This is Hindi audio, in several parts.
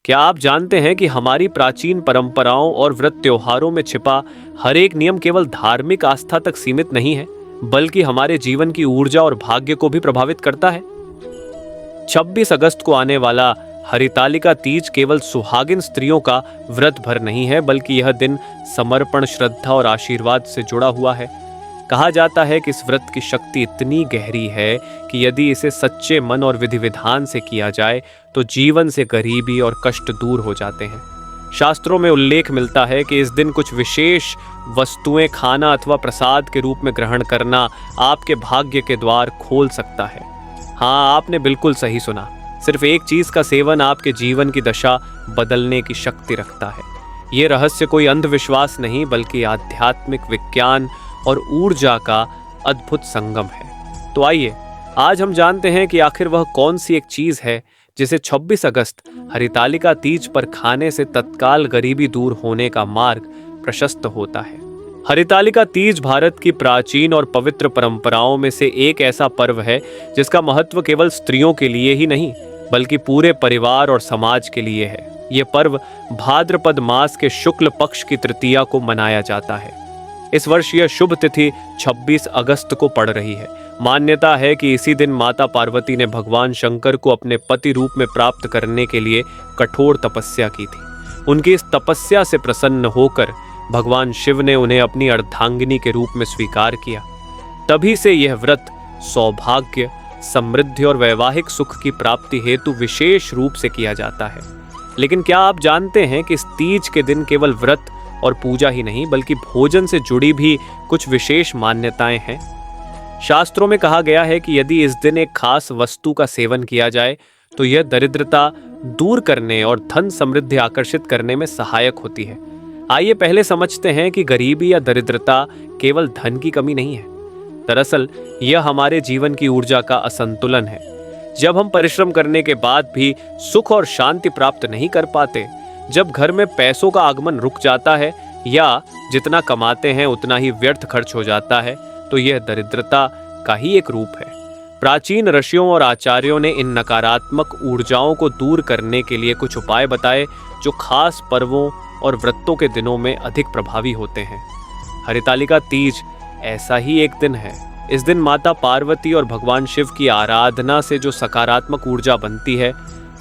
क्या आप जानते हैं कि हमारी प्राचीन परंपराओं और व्रत त्योहारों में छिपा हर एक नियम केवल धार्मिक आस्था तक सीमित नहीं है, बल्कि हमारे जीवन की ऊर्जा और भाग्य को भी प्रभावित करता है। 26 अगस्त को आने वाला हरितालिका तीज केवल सुहागिन स्त्रियों का व्रत भर नहीं है, बल्कि यह दिन समर्पण, श्रद्धा और आशीर्वाद से जुड़ा हुआ है। कहा जाता है कि इस व्रत की शक्ति इतनी गहरी है कि यदि इसे सच्चे मन और विधि विधान से किया जाए तो जीवन से गरीबी और कष्ट दूर हो जाते हैं। शास्त्रों में उल्लेख मिलता है कि इस दिन कुछ विशेष वस्तुएं खाना अथवा प्रसाद के रूप में ग्रहण करना आपके भाग्य के द्वार खोल सकता है। हाँ, आपने बिल्कुल सही सुना। सिर्फ एक चीज का सेवन आपके जीवन की दशा बदलने की शक्ति रखता है। ये रहस्य कोई अंधविश्वास नहीं, बल्कि आध्यात्मिक विज्ञान और ऊर्जा का अद्भुत संगम है। तो आइए आज हम जानते हैं कि आखिर वह कौन सी एक चीज है जिसे 26 अगस्त हरितालिका तीज पर खाने से तत्काल गरीबी दूर होने का मार्ग प्रशस्त होता है। हरितालिका तीज भारत की प्राचीन और पवित्र परंपराओं में से एक ऐसा पर्व है जिसका महत्व केवल स्त्रियों के लिए ही नहीं, बल्कि पूरे परिवार और समाज के लिए है। ये पर्व भाद्रपद मास के शुक्ल पक्ष की तृतीया को मनाया जाता है। इस वर्ष यह शुभ तिथि 26 अगस्त को पड़ रही है। मान्यता है कि इसी दिन माता पार्वती ने भगवान शंकर को अपने पति रूप में प्राप्त करने के लिए कठोर तपस्या की थी। उनकी इस तपस्या से प्रसन्न होकर भगवान शिव ने उन्हें अपनी अर्धांगिनी के रूप में स्वीकार किया। तभी से यह व्रत सौभाग्य, समृद्धि और वैवाहिक सुख की प्राप्ति हेतु विशेष रूप से किया जाता है। लेकिन क्या आप जानते हैं कि इस तीज के दिन केवल व्रत और पूजा ही नहीं, बल्कि भोजन से जुड़ी भी कुछ विशेष मान्यताएं हैं। शास्त्रों में कहा गया है कि यदि इस दिन एक खास वस्तु का सेवन किया जाए तो यह दरिद्रता दूर करने और धन समृद्धि आकर्षित करने में सहायक होती है। आइए पहले समझते हैं कि गरीबी या दरिद्रता केवल धन की कमी नहीं है। दरअसल यह हमारे जीवन की ऊर्जा का असंतुलन है। जब हम परिश्रम करने के बाद भी सुख और शांति प्राप्त नहीं कर पाते, जब घर में पैसों का आगमन रुक जाता है या जितना कमाते हैं उतना ही व्यर्थ खर्च हो जाता है, तो यह दरिद्रता का ही एक रूप है। प्राचीन ऋषियों और आचार्यों ने इन नकारात्मक ऊर्जाओं को दूर करने के लिए कुछ उपाय बताए जो खास पर्वों और व्रतों के दिनों में अधिक प्रभावी होते हैं। हरितालिका तीज ऐसा ही एक दिन है। इस दिन माता पार्वती और भगवान शिव की आराधना से जो सकारात्मक ऊर्जा बनती है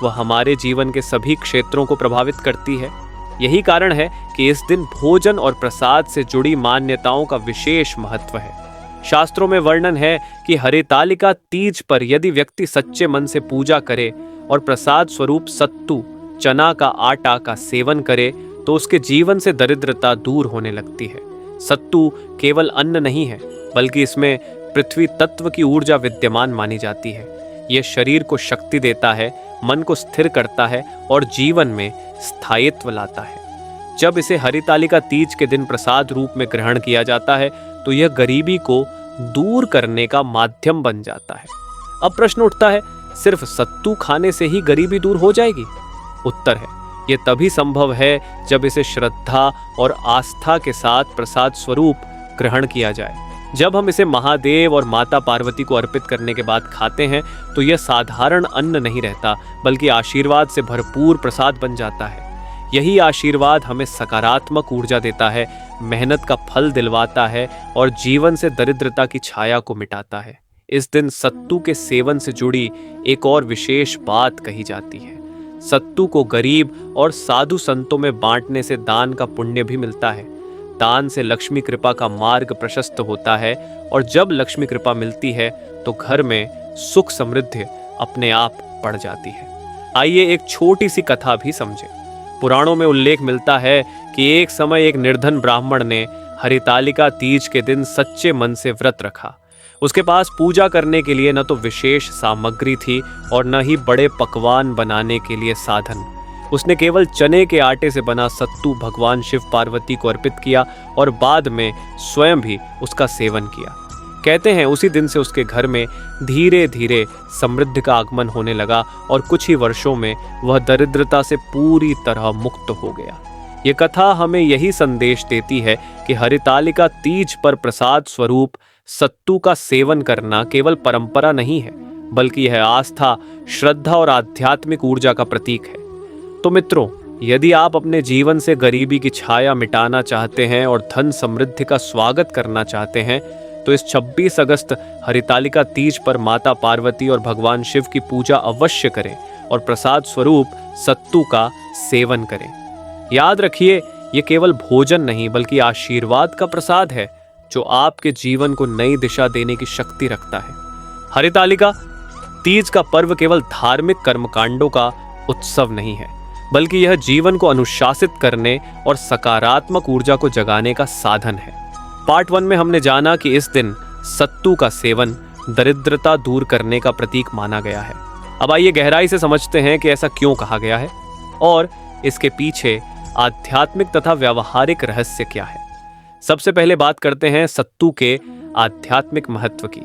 वह हमारे जीवन के सभी क्षेत्रों को प्रभावित करती है। यही कारण है कि इस दिन भोजन और प्रसाद से जुड़ी मान्यताओं का विशेष महत्व है। शास्त्रों में वर्णन है कि हरितालिका तीज पर यदि व्यक्ति सच्चे मन से पूजा करे और प्रसाद स्वरूप सत्तू, चना का आटा का सेवन करे तो उसके जीवन से दरिद्रता दूर होने लगती है। सत्तू केवल अन्न नहीं है, बल्कि इसमें पृथ्वी तत्व की ऊर्जा विद्यमान मानी जाती है। यह शरीर को शक्ति देता है, मन को स्थिर करता है और जीवन में स्थायित्व लाता है। जब इसे हरितालिका तीज के दिन प्रसाद रूप में ग्रहण किया जाता है तो यह गरीबी को दूर करने का माध्यम बन जाता है। अब प्रश्न उठता है, सिर्फ सत्तू खाने से ही गरीबी दूर हो जाएगी? उत्तर है, यह तभी संभव है जब इसे श्रद्धा और आस्था के साथ प्रसाद स्वरूप ग्रहण किया जाए। जब हम इसे महादेव और माता पार्वती को अर्पित करने के बाद खाते हैं तो यह साधारण अन्न नहीं रहता, बल्कि आशीर्वाद से भरपूर प्रसाद बन जाता है। यही आशीर्वाद हमें सकारात्मक ऊर्जा देता है, मेहनत का फल दिलवाता है और जीवन से दरिद्रता की छाया को मिटाता है। इस दिन सत्तू के सेवन से जुड़ी एक और विशेष बात कही जाती है। सत्तू को गरीब और साधु संतों में बांटने से दान का पुण्य भी मिलता है। दान से लक्ष्मी कृपा का मार्ग प्रशस्त होता है और जब लक्ष्मी कृपा मिलती है तो घर में सुख समृद्धि अपने आप बढ़ जाती है। आइए एक छोटी सी कथा भी समझें। पुराणों में उल्लेख मिलता है कि एक समय एक निर्धन ब्राह्मण ने हरितालिका तीज के दिन सच्चे मन से व्रत रखा। उसके पास पूजा करने के लिए न तो विशेष सामग्री थी और न ही बड़े पकवान बनाने के लिए साधन। उसने केवल चने के आटे से बना सत्तू भगवान शिव पार्वती को अर्पित किया और बाद में स्वयं भी उसका सेवन किया। कहते हैं उसी दिन से उसके घर में धीरे धीरे समृद्धि का आगमन होने लगा और कुछ ही वर्षों में वह दरिद्रता से पूरी तरह मुक्त हो गया। ये कथा हमें यही संदेश देती है कि हरितालिका तीज पर प्रसाद स्वरूप सत्तू का सेवन करना केवल परंपरा नहीं है, बल्कि यह आस्था, श्रद्धा और आध्यात्मिक ऊर्जा का प्रतीक है। तो मित्रों, यदि आप अपने जीवन से गरीबी की छाया मिटाना चाहते हैं और धन समृद्धि का स्वागत करना चाहते हैं, तो इस 26 अगस्त हरितालिका तीज पर माता पार्वती और भगवान शिव की पूजा अवश्य करें और प्रसाद स्वरूप सत्तू का सेवन करें। याद रखिए, ये केवल भोजन नहीं बल्कि आशीर्वाद का प्रसाद है जो आपके जीवन को नई दिशा देने की शक्ति रखता है। हरितालिका तीज का पर्व केवल धार्मिक कर्मकांडों का उत्सव नहीं है, बल्कि यह जीवन को अनुशासित करने और सकारात्मक ऊर्जा को जगाने का साधन है। पार्ट 1 में हमने जाना कि इस दिन सत्तू का सेवन दरिद्रता दूर करने का प्रतीक माना गया है। अब आइए गहराई से समझते हैं कि ऐसा क्यों कहा गया है और इसके पीछे आध्यात्मिक तथा व्यावहारिक रहस्य क्या है। सबसे पहले बात करते हैं सत्तू के आध्यात्मिक महत्व की।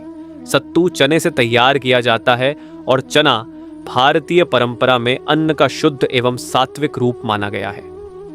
सत्तू चने से तैयार किया जाता है और चना भारतीय परंपरा में अन्न का शुद्ध एवं सात्विक रूप माना गया है।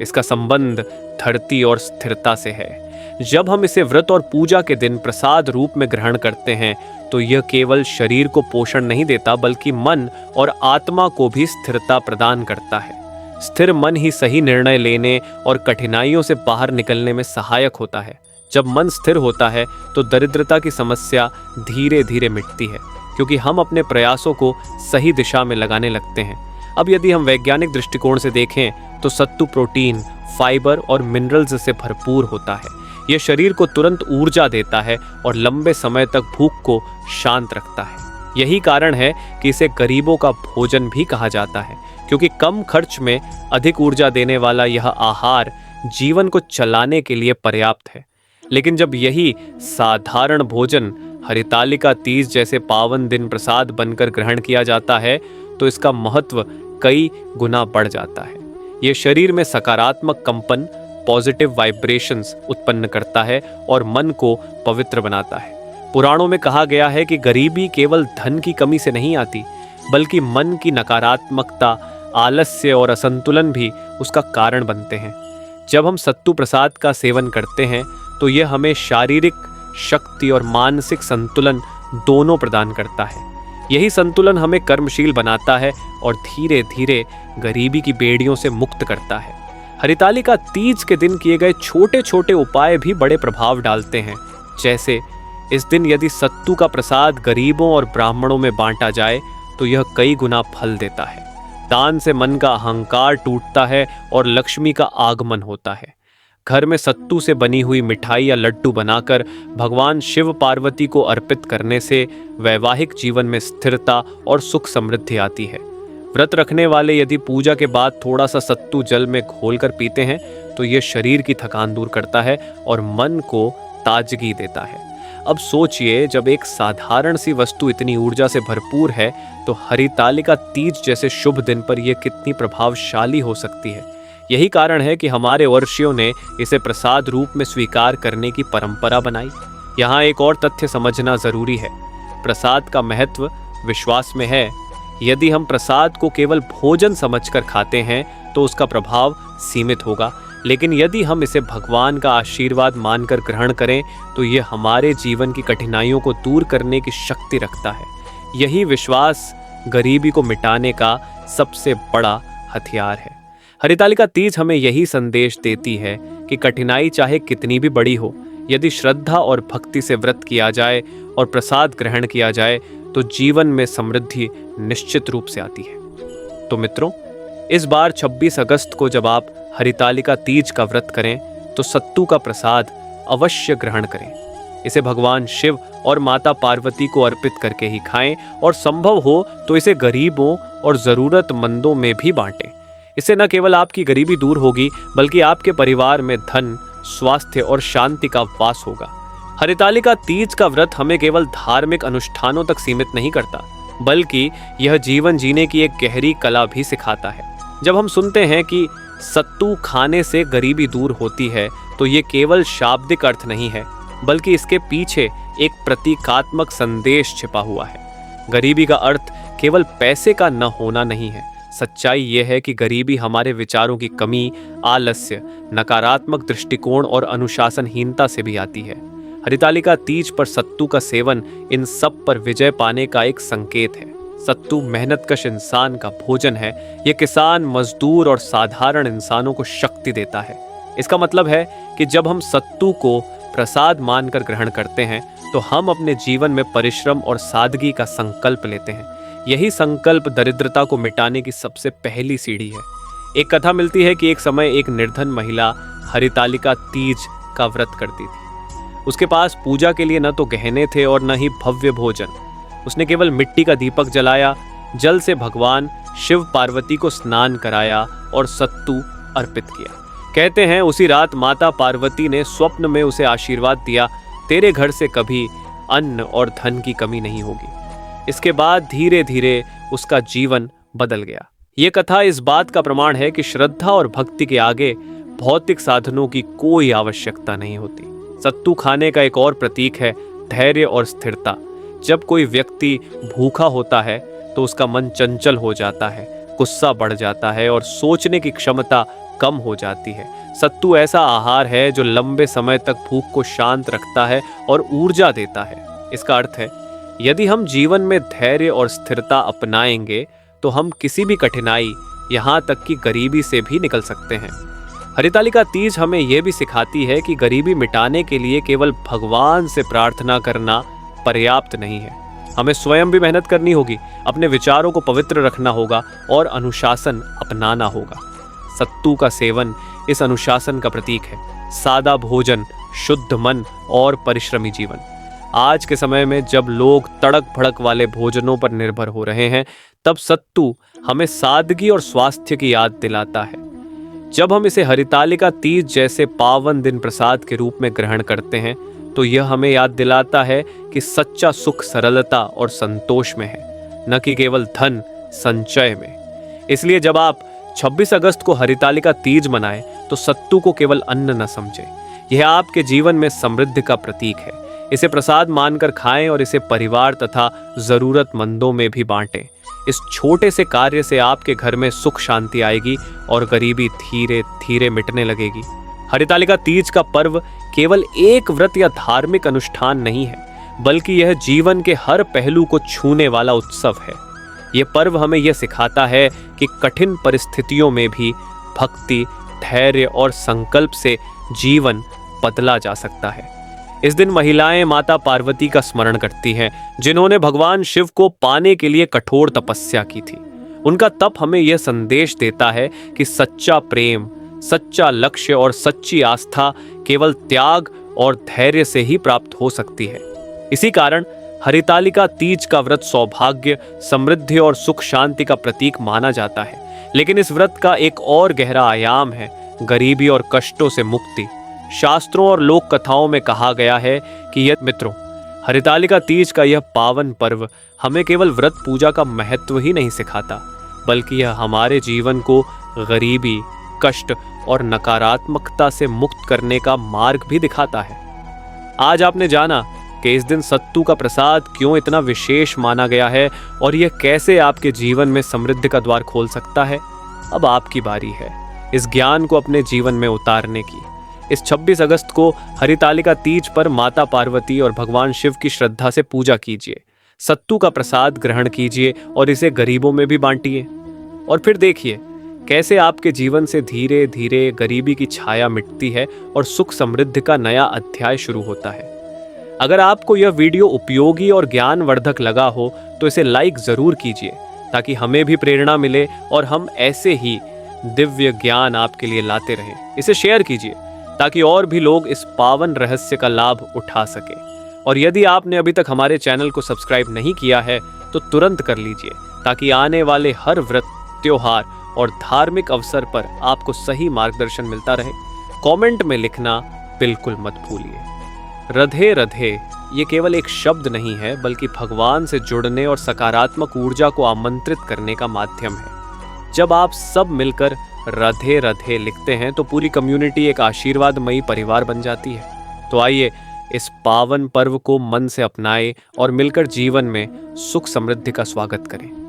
इसका संबंध धरती और स्थिरता से है। जब हम इसे व्रत और पूजा के दिन प्रसाद रूप में ग्रहण करते हैं तो यह केवल शरीर को पोषण नहीं देता बल्कि मन और आत्मा को भी स्थिरता प्रदान करता है। स्थिर मन ही सही निर्णय लेने और कठिनाइयों से बाहर निकलने में सहायक होता है। जब मन स्थिर होता है तो दरिद्रता की समस्या धीरे धीरे मिटती है, क्योंकि हम अपने प्रयासों को सही दिशा में लगाने लगते हैं। अब यदि हम वैज्ञानिक दृष्टिकोण से देखें तो सत्तू प्रोटीन, फाइबर और मिनरल्स से भरपूर होता है। यह शरीर को तुरंत ऊर्जा देता है और लंबे समय तक भूख को शांत रखता है। यही कारण है कि इसे गरीबों का भोजन भी कहा जाता है, क्योंकि कम खर्च में अधिक ऊर्जा देने वाला यह आहार जीवन को चलाने के लिए पर्याप्त है। लेकिन जब यही साधारण भोजन हरितालिका तीज जैसे पावन दिन प्रसाद बनकर ग्रहण किया जाता है तो इसका महत्व कई गुना बढ़ जाता है। यह शरीर में सकारात्मक कंपन, पॉजिटिव वाइब्रेशंस उत्पन्न करता है और मन को पवित्र बनाता है। पुराणों में कहा गया है कि गरीबी केवल धन की कमी से नहीं आती, बल्कि मन की नकारात्मकता, आलस्य और असंतुलन भी उसका कारण बनते हैं। जब हम सत्तू प्रसाद का सेवन करते हैं तो यह हमें शारीरिक शक्ति और मानसिक संतुलन दोनों प्रदान करता है। यही संतुलन हमें कर्मशील बनाता है और धीरे धीरे गरीबी की बेड़ियों से मुक्त करता है। हरितालिका तीज के दिन किए गए छोटे छोटे उपाय भी बड़े प्रभाव डालते हैं। जैसे इस दिन यदि सत्तू का प्रसाद गरीबों और ब्राह्मणों में बांटा जाए तो यह कई गुना फल देता है। दान से मन का अहंकार टूटता है और लक्ष्मी का आगमन होता है। घर में सत्तू से बनी हुई मिठाई या लड्डू बनाकर भगवान शिव पार्वती को अर्पित करने से वैवाहिक जीवन में स्थिरता और सुख समृद्धि आती है। व्रत रखने वाले यदि पूजा के बाद थोड़ा सा सत्तू जल में घोलकर पीते हैं तो यह शरीर की थकान दूर करता है और मन को ताजगी देता है। अब सोचिए, जब एक साधारण सी वस्तु इतनी ऊर्जा से भरपूर है तो हरितालिका तीज जैसे शुभ दिन पर यह कितनी प्रभावशाली हो सकती है। यही कारण है कि हमारे वर्षियों ने इसे प्रसाद रूप में स्वीकार करने की परंपरा बनाई। यहाँ एक और तथ्य समझना जरूरी है। प्रसाद का महत्व विश्वास में है। यदि हम प्रसाद को केवल भोजन समझकर खाते हैं तो उसका प्रभाव सीमित होगा, लेकिन यदि हम इसे भगवान का आशीर्वाद मानकर ग्रहण करें तो ये हमारे जीवन की कठिनाइयों को दूर करने की शक्ति रखता है। यही विश्वास गरीबी को मिटाने का सबसे बड़ा हथियार है। हरितालिका तीज हमें यही संदेश देती है कि कठिनाई चाहे कितनी भी बड़ी हो, यदि श्रद्धा और भक्ति से व्रत किया जाए और प्रसाद ग्रहण किया जाए तो जीवन में समृद्धि निश्चित रूप से आती है। तो मित्रों, इस बार 26 अगस्त को जब आप हरितालिका तीज का व्रत करें तो सत्तू का प्रसाद अवश्य ग्रहण करें। इसे भगवान शिव और माता पार्वती को अर्पित करके ही खाएं और संभव हो तो इसे गरीबों और जरूरतमंदों में भी बांटें। इससे न केवल आपकी गरीबी दूर होगी बल्कि आपके परिवार में धन, स्वास्थ्य और शांति का वास होगा। हरितालिका तीज का व्रत हमें केवल धार्मिक अनुष्ठानों तक सीमित नहीं करता, बल्कि यह जीवन जीने की एक गहरी कला भी सिखाता है। जब हम सुनते हैं कि सत्तू खाने से गरीबी दूर होती है तो ये केवल शाब्दिक अर्थ नहीं है, बल्कि इसके पीछे एक प्रतीकात्मक संदेश छिपा हुआ है। गरीबी का अर्थ केवल पैसे का न होना नहीं है। सच्चाई यह है कि गरीबी हमारे विचारों की कमी, आलस्य, नकारात्मक दृष्टिकोण और अनुशासनहीनता से भी आती है। हरितालिका तीज पर सत्तू का सेवन इन सब पर विजय पाने का एक संकेत है। सत्तू मेहनतकश इंसान का भोजन है। ये किसान, मजदूर और साधारण इंसानों को शक्ति देता है। इसका मतलब है कि जब हम सत्तू को प्रसाद मानकर ग्रहण करते हैं तो हम अपने जीवन में परिश्रम और सादगी का संकल्प लेते हैं। यही संकल्प दरिद्रता को मिटाने की सबसे पहली सीढ़ी है। एक कथा मिलती है कि एक समय एक निर्धन महिला हरितालिका तीज का व्रत करती थी। उसके पास पूजा के लिए न तो गहने थे और न ही भव्य भोजन। उसने केवल मिट्टी का दीपक जलाया, जल से भगवान शिव पार्वती को स्नान कराया और सत्तू अर्पित किया। कहते हैं उसी रात माता पार्वती ने स्वप्न में उसे आशीर्वाद दिया, तेरे घर से कभी अन्न और धन की कमी नहीं होगी। इसके बाद धीरे धीरे उसका जीवन बदल गया। ये कथा इस बात का प्रमाण है कि श्रद्धा और भक्ति के आगे भौतिक साधनों की कोई आवश्यकता नहीं होती। सत्तू खाने का एक और प्रतीक है धैर्य और स्थिरता। जब कोई व्यक्ति भूखा होता है तो उसका मन चंचल हो जाता है, गुस्सा बढ़ जाता है और सोचने की क्षमता कम हो जाती है। सत्तू ऐसा आहार है जो लंबे समय तक भूख को शांत रखता है और ऊर्जा देता है। इसका अर्थ है यदि हम जीवन में धैर्य और स्थिरता अपनाएंगे तो हम किसी भी कठिनाई, यहाँ तक कि गरीबी से भी निकल सकते हैं। हरितालिका तीज हमें यह भी सिखाती है कि गरीबी मिटाने के लिए केवल भगवान से प्रार्थना करना पर्याप्त नहीं है। हमें स्वयं भी मेहनत करनी होगी, अपने विचारों को पवित्र रखना होगा और अनुशासन अपनाना होगा। सत्तू का सेवन इस अनुशासन का प्रतीक है। सादा भोजन, शुद्ध मन और परिश्रमी जीवन। आज के समय में जब लोग तड़क भड़क वाले भोजनों पर निर्भर हो रहे हैं, तब सत्तू हमें सादगी और स्वास्थ्य की याद दिलाता है। जब हम इसे हरितालिका तीज जैसे पावन दिन प्रसाद के रूप में ग्रहण करते हैं तो यह हमें याद दिलाता है कि सच्चा सुख सरलता और संतोष में है, न कि केवल धन संचय में। इसलिए जब आप 26 अगस्त को हरितालिका तीज मनाएं तो सत्तू को केवल अन्न न समझें। यह आपके जीवन में समृद्धि का प्रतीक है। इसे प्रसाद मानकर खाएं और इसे परिवार तथा जरूरतमंदों में भी बांटें। इस छोटे से कार्य से आपके घर में सुख शांति आएगी और गरीबी धीरे धीरे मिटने लगेगी। हरितालिका तीज का पर्व केवल एक व्रत या धार्मिक अनुष्ठान नहीं है, बल्कि यह जीवन के हर पहलू को छूने वाला उत्सव है। यह पर्व हमें यह सिखाता है कि कठिन परिस्थितियों में भी भक्ति, धैर्य और संकल्प से जीवन बदला जा सकता है। इस दिन महिलाएं माता पार्वती का स्मरण करती हैं, जिन्होंने भगवान शिव को पाने के लिए कठोर तपस्या की थी। उनका तप हमें यह संदेश देता है कि सच्चा प्रेम, सच्चा लक्ष्य और सच्ची आस्था केवल त्याग और धैर्य से ही प्राप्त हो सकती है। इसी कारण हरितालिका तीज का व्रत सौभाग्य, समृद्धि और सुख शांति का प्रतीक माना जाता है। लेकिन इस व्रत का एक और गहरा आयाम है गरीबी और कष्टों से मुक्ति। शास्त्रों और लोक कथाओं में कहा गया है कि यह मित्रों, हरितालिका तीज का यह पावन पर्व हमें केवल व्रत पूजा का महत्व ही नहीं सिखाता, बल्कि यह हमारे जीवन को गरीबी, कष्ट और नकारात्मकता से मुक्त करने का मार्ग भी दिखाता है। आज आपने जाना कि इस दिन सत्तू का प्रसाद क्यों इतना विशेष माना गया है और यह कैसे आपके जीवन में समृद्धि का द्वार खोल सकता है। अब आपकी बारी है इस ज्ञान को अपने जीवन में उतारने की। इस 26 अगस्त को हरितालिका तीज पर माता पार्वती और भगवान शिव की श्रद्धा से पूजा कीजिए। सत्तू का प्रसाद ग्रहण कीजिए और इसे गरीबों में भी बांटिए। और फिर देखिए कैसे आपके जीवन से धीरे धीरे गरीबी की छाया मिटती है और सुख समृद्धि का नया अध्याय शुरू होता है। अगर आपको यह वीडियो उपयोगी और ज्ञानवर्धक लगा हो तो इसे लाइक जरूर कीजिए, ताकि हमें भी प्रेरणा मिले और हम ऐसे ही दिव्य ज्ञान आपके लिए लाते रहें। इसे शेयर कीजिए ताकि और भी लोग इस पावन रहस्य का लाभ उठा सके। और यदि आपने अभी तक हमारे चैनल को सब्सक्राइब नहीं किया है तो तुरंत कर लीजिए, ताकि आने वाले हर व्रत, त्योहार और धार्मिक अवसर पर आपको सही मार्गदर्शन मिलता रहे। कमेंट में लिखना बिल्कुल मत भूलिए। रधे रधे ये केवल एक शब्द नहीं है, बल्कि भगवान से जुड़ने और सकारात्मक ऊर्जा को आमंत्रित करने का माध्यम है। जब आप सब मिलकर रधे रधे लिखते हैं तो पूरी कम्युनिटी एक आशीर्वादमयी परिवार बन जाती है। तो आइए इस पावन पर्व को मन से अपनाएं और मिलकर जीवन में सुख समृद्धि का स्वागत करें।